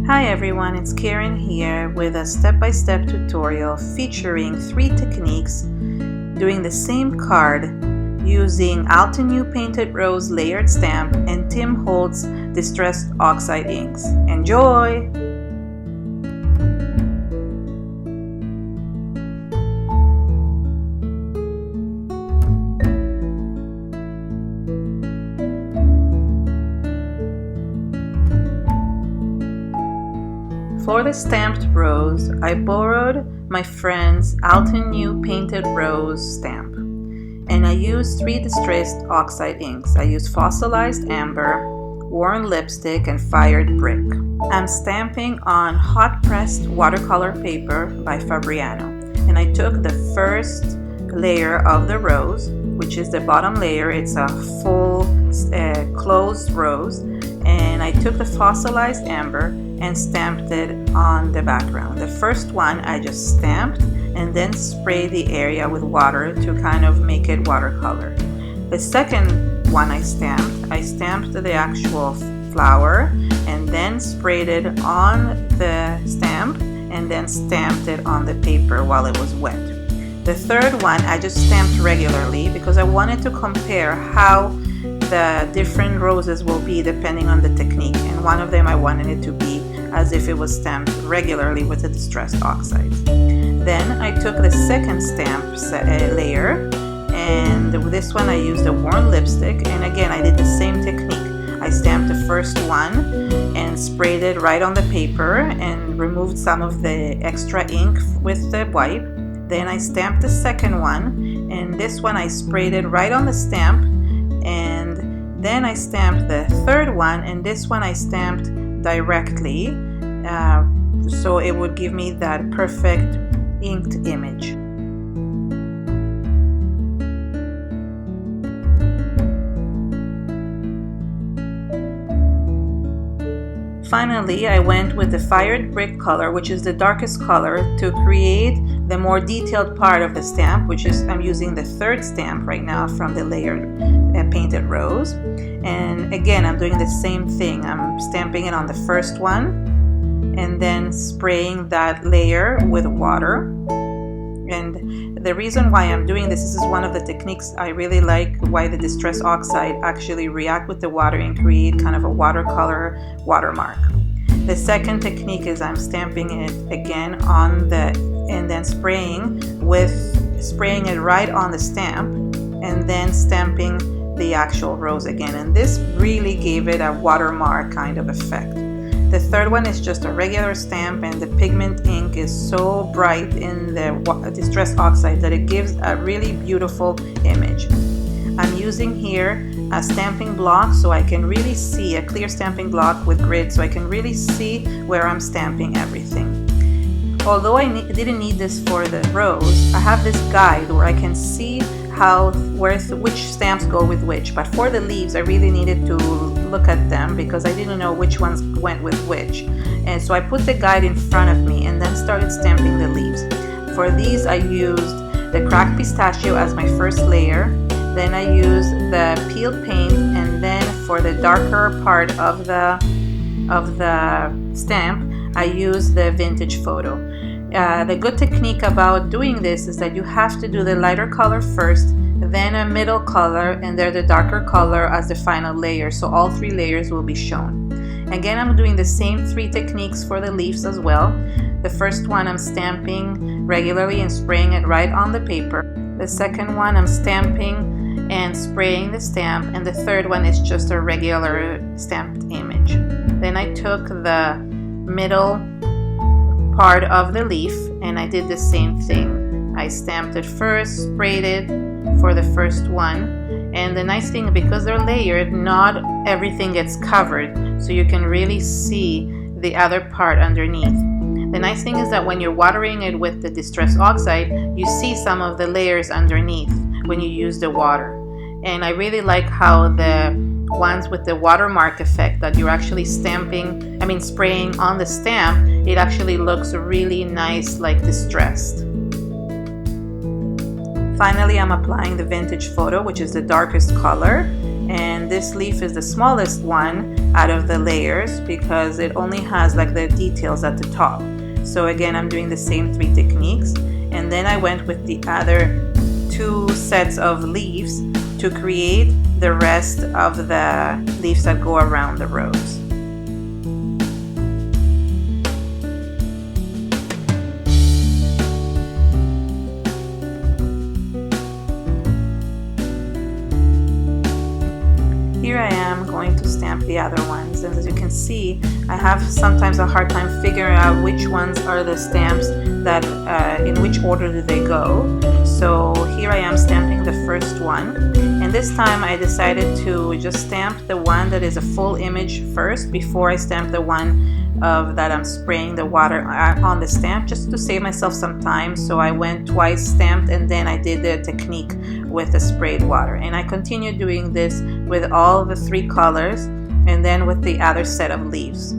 Hi everyone, it's Karen here with a step-by-step tutorial featuring 3 techniques doing the same card using Altenew Painted Rose Layered Stamp and Tim Holtz Distressed Oxide inks. Enjoy! For the stamped rose, I borrowed my friend's Altenew Painted Rose stamp, and I used 3 distressed oxide inks. I used Fossilized Amber, Worn Lipstick, and Fired Brick. I'm stamping on hot pressed watercolor paper by Fabriano, and I took the first layer of the rose, which is the bottom layer. It's a full closed rose, and I took the Fossilized Amber and stamped it on the background. The first one I just stamped and then sprayed the area with water to kind of make it watercolor. The second one I stamped the actual flower and then sprayed it on the stamp and then stamped it on the paper while it was wet. The third one I just stamped regularly because I wanted to compare how the different roses will be depending on the technique, and one of them I wanted it to be as if it was stamped regularly with the distressed oxides. Then I took the second stamp layer, and with this one I used a worn lipstick, and again I did the same technique. I stamped the first one and sprayed it right on the paper and removed some of the extra ink with the wipe. Then I stamped the second one, and this one I sprayed it right on the stamp, and then I stamped the third one, and this one I stamped directly so it would give me that perfect inked image. Finally, I went with the Fired Brick color, which is the darkest color, to create the more detailed part of the stamp, which is I'm using the third stamp right now from the Layered Painted Rose. And again, I'm doing the same thing. I'm stamping it on the first one and then spraying that layer with water. And the reason why I'm doing this is one of the techniques I really like, why the Distress Oxide actually react with the water and create kind of a watercolor watermark. The second technique is I'm stamping it again on the, and then spraying it right on the stamp and then stamping the actual rose again. And this really gave it a watermark kind of effect. The third one is just a regular stamp, and the pigment ink is so bright in the Distressed Oxide that it gives a really beautiful image. I'm using here a stamping block so I can really see, a clear stamping block with grid, so I can really see where I'm stamping everything. Although I didn't need this for the rose, I have this guide where I can see which stamps go with which, but for the leaves I really needed to look at them because I didn't know which ones went with which, and so I put the guide in front of me and then started stamping the leaves. For these I used the cracked pistachio as my first layer, then I used the peeled paint, and then for the darker part of the stamp I used the vintage photo. The good technique about doing this is that you have to do the lighter color first, then a middle color, and then the darker color as the final layer, so all 3 layers will be shown. Again, I'm doing the same 3 techniques for the leaves as well. The first one I'm stamping regularly and spraying it right on the paper. The second one I'm stamping and spraying the stamp, and the third one is just a regular stamped image. Then I took the middle part of the leaf and I did the same thing. I stamped it first, sprayed it for the first one, and the nice thing, because they're layered, not everything gets covered, so you can really see the other part underneath. The nice thing is that when you're watering it with the Distress Oxide, you see some of the layers underneath when you use the water. And I really like how the ones with the watermark effect that you're actually spraying on the stamp, it actually looks really nice, like distressed. Finally, I'm applying the vintage photo, which is the darkest color, and this leaf is the smallest one out of the layers because it only has like the details at the top. So again, I'm doing the same 3 techniques, and then I went with the other 2 sets of leaves to create the rest of the leaves that go around the rose. Here I am going to stamp the other ones, and as you can see, I have sometimes a hard time figuring out which ones are the stamps that in which order do they go. So here I am stamping the first one, and this time I decided to just stamp the one that is a full image first before I stamp the one that I'm spraying the water on the stamp, just to save myself some time. So I went twice stamped, and then I did the technique with the sprayed water, and I continued doing this with all the 3 colors and then with the other set of leaves.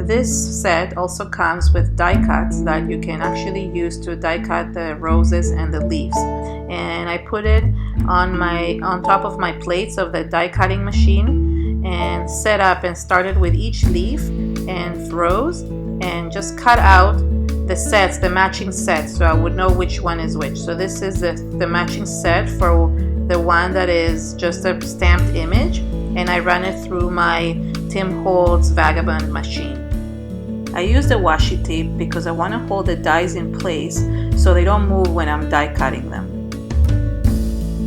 This set also comes with die cuts that you can actually use to die cut the roses and the leaves. And I put it on top of my plates of the die cutting machine and set up and started with each leaf and rose and just cut out the sets, the matching sets, so I would know which one is which. So this is the matching set for the one that is just a stamped image, and I run it through my Holtz Vagabond machine. I use the washi tape because I want to hold the dies in place so they don't move when I'm die cutting them.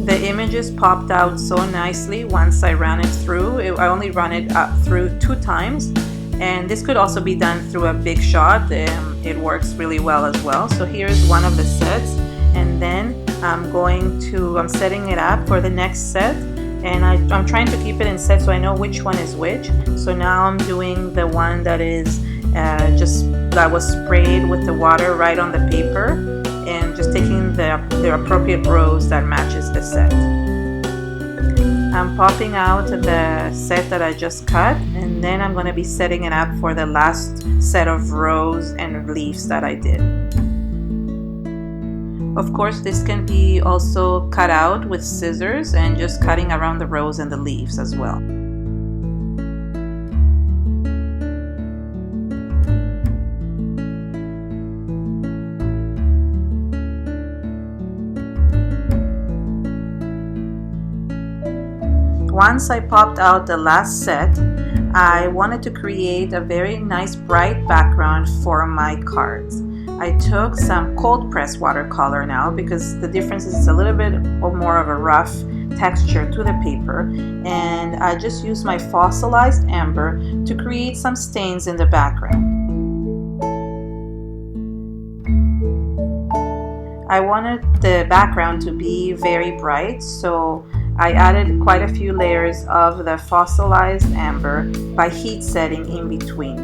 The images popped out so nicely once I ran it through. I only run it up through 2 times, and this could also be done through a big shot. It works really well as well. So here's one of the sets, and then I'm setting it up for the next set, and I'm trying to keep it in set so I know which one is which. So now I'm doing the one that is that was sprayed with the water right on the paper, and just taking the appropriate rose that matches the set. I'm popping out the set that I just cut, and then I'm going to be setting it up for the last set of rose and leaves that I did. Of course, this can be also cut out with scissors and just cutting around the rose and the leaves as well. once I popped out the last set, I wanted to create a very nice bright background for my cards. I took some cold press watercolor now because the difference is a little bit more of a rough texture to the paper, and I just used my fossilized amber to create some stains in the background. I wanted the background to be very bright, so I added quite a few layers of the fossilized amber by heat setting in between.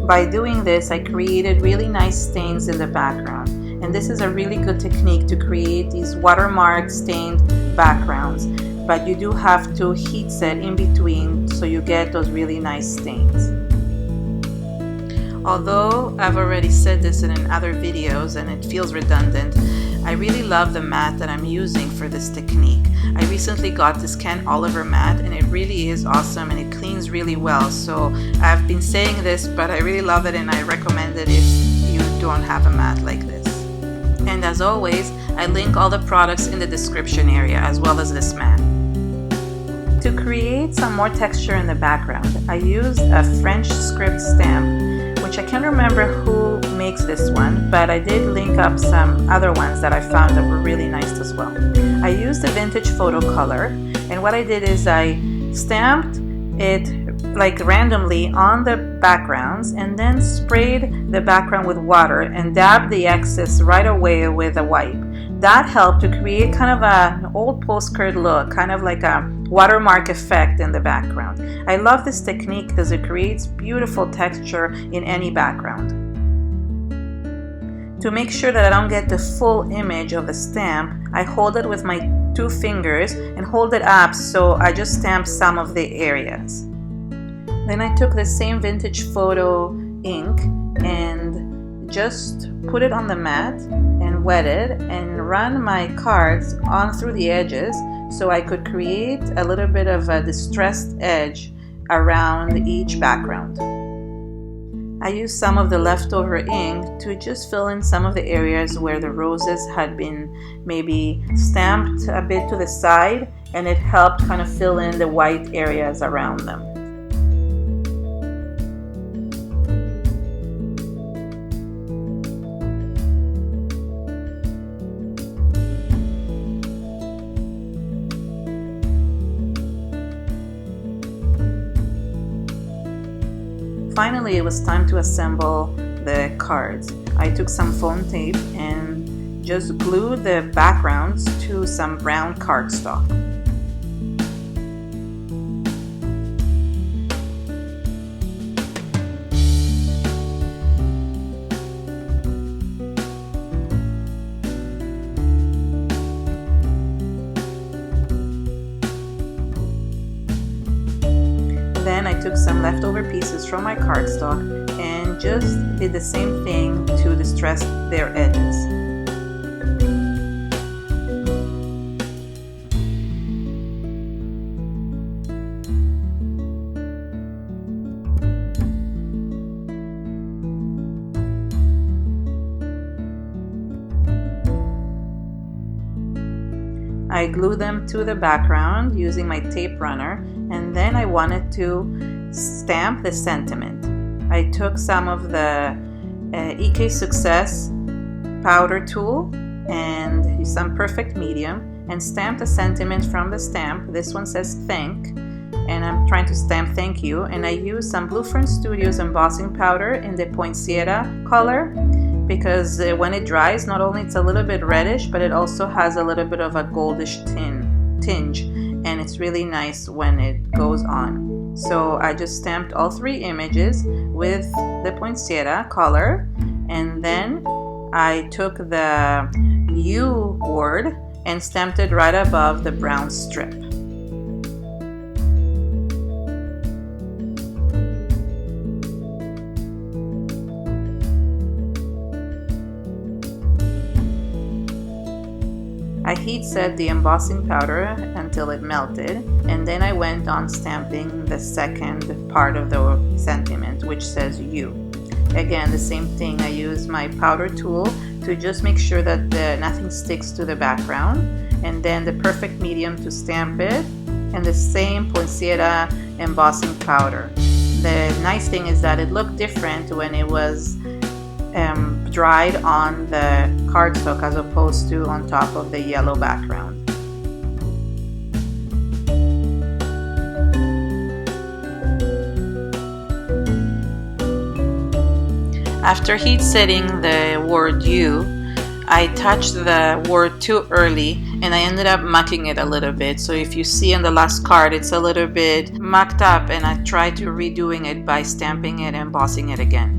By doing this, I created really nice stains in the background, and this is a really good technique to create these watermark stained backgrounds, but you do have to heat set in between so you get those really nice stains. Although I've already said this in other videos and it feels redundant, I really love the mat that I'm using for this technique. I recently got this Ken Oliver mat and it really is awesome and it cleans really well. So I've been saying this, but I really love it and I recommend it if you don't have a mat like this. And as always, I link all the products in the description area as well as this mat. To create some more texture in the background, I used a French script stamp, which I can't remember who makes this one, but I did link up some other ones that I found that were really nice as well. I used the vintage photo color, and what I did is I stamped it like randomly on the backgrounds and then sprayed the background with water and dabbed the excess right away with a wipe. That helped to create kind of an old postcard look, kind of like a watermark effect in the background. I love this technique because it creates beautiful texture in any background. To make sure that I don't get the full image of the stamp, I hold it with my 2 fingers and hold it up so I just stamp some of the areas. Then I took the same vintage photo ink and just put it on the mat and wet it and run my cards on through the edges so I could create a little bit of a distressed edge around each background. I used some of the leftover ink to just fill in some of the areas where the roses had been maybe stamped a bit to the side, and it helped kind of fill in the white areas around them. Finally, it was time to assemble the cards. I took some foam tape and just glued the backgrounds to some brown cardstock. Then I took some leftover pieces from my cardstock and just did the same thing to distress their edges. I glued them to the background using my tape runner, and then I wanted to stamp the sentiment. I took some of the EK Success powder tool and used some perfect medium and stamped a sentiment from the stamp. This one says thank, and I'm trying to stamp thank you, and I used some Blue Fern Studios embossing powder in the poinsettia color, because when it dries, not only it's a little bit reddish, but it also has a little bit of a goldish tinge, and it's really nice when it goes on. So I just stamped all 3 images with the poinsettia color, and then I took the U word and stamped it right above the brown strip. I heat set the embossing powder until it melted, and then I went on stamping the second part of the sentiment, which says you. Again, the same thing, I use my powder tool to just make sure that nothing sticks to the background, and then the perfect medium to stamp it and the same poinsettia embossing powder. The nice thing is that it looked different when it was dried on the cardstock as opposed to on top of the yellow background. After heat setting the word "you," I touched the word too early and I ended up mucking it a little bit. So if you see on the last card, it's a little bit mucked up, and I tried to redoing it by stamping it and embossing it again.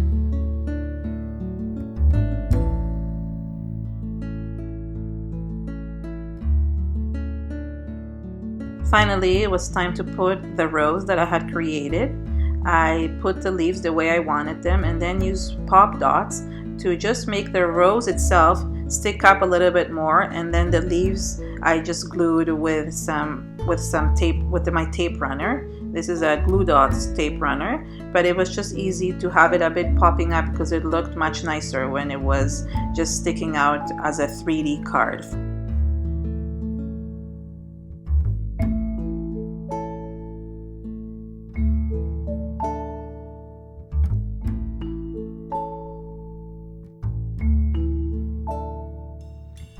Finally, it was time to put the rose that I had created. I put the leaves the way I wanted them and then used pop dots to just make the rose itself stick up a little bit more, and then the leaves I just glued with some tape, with my tape runner. This is a Glue Dots tape runner, but it was just easy to have it a bit popping up because it looked much nicer when it was just sticking out as a 3D card.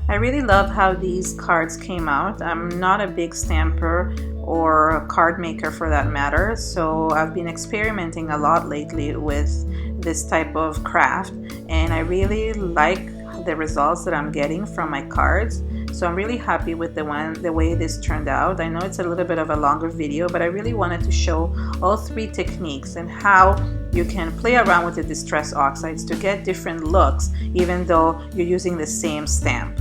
I really love how these cards came out. I'm not a big stamper or a card maker for that matter, so I've been experimenting a lot lately with this type of craft, and I really like the results that I'm getting from my cards. So I'm really happy with the way this turned out. I know it's a little bit of a longer video, but I really wanted to show all three techniques and how you can play around with the distress oxides to get different looks even though you're using the same stamp.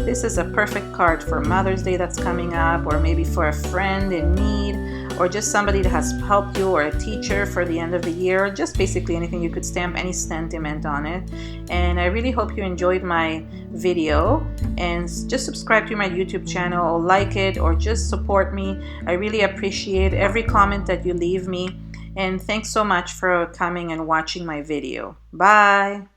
This is a perfect card for Mother's Day that's coming up, or maybe for a friend in need, or just somebody that has helped you, or a teacher for the end of the year. Just basically anything. You could stamp any sentiment on it. And I really hope you enjoyed my video, and just subscribe to my YouTube channel, or like it, or just support me. I really appreciate every comment that you leave me, and thanks so much for coming and watching my video. Bye!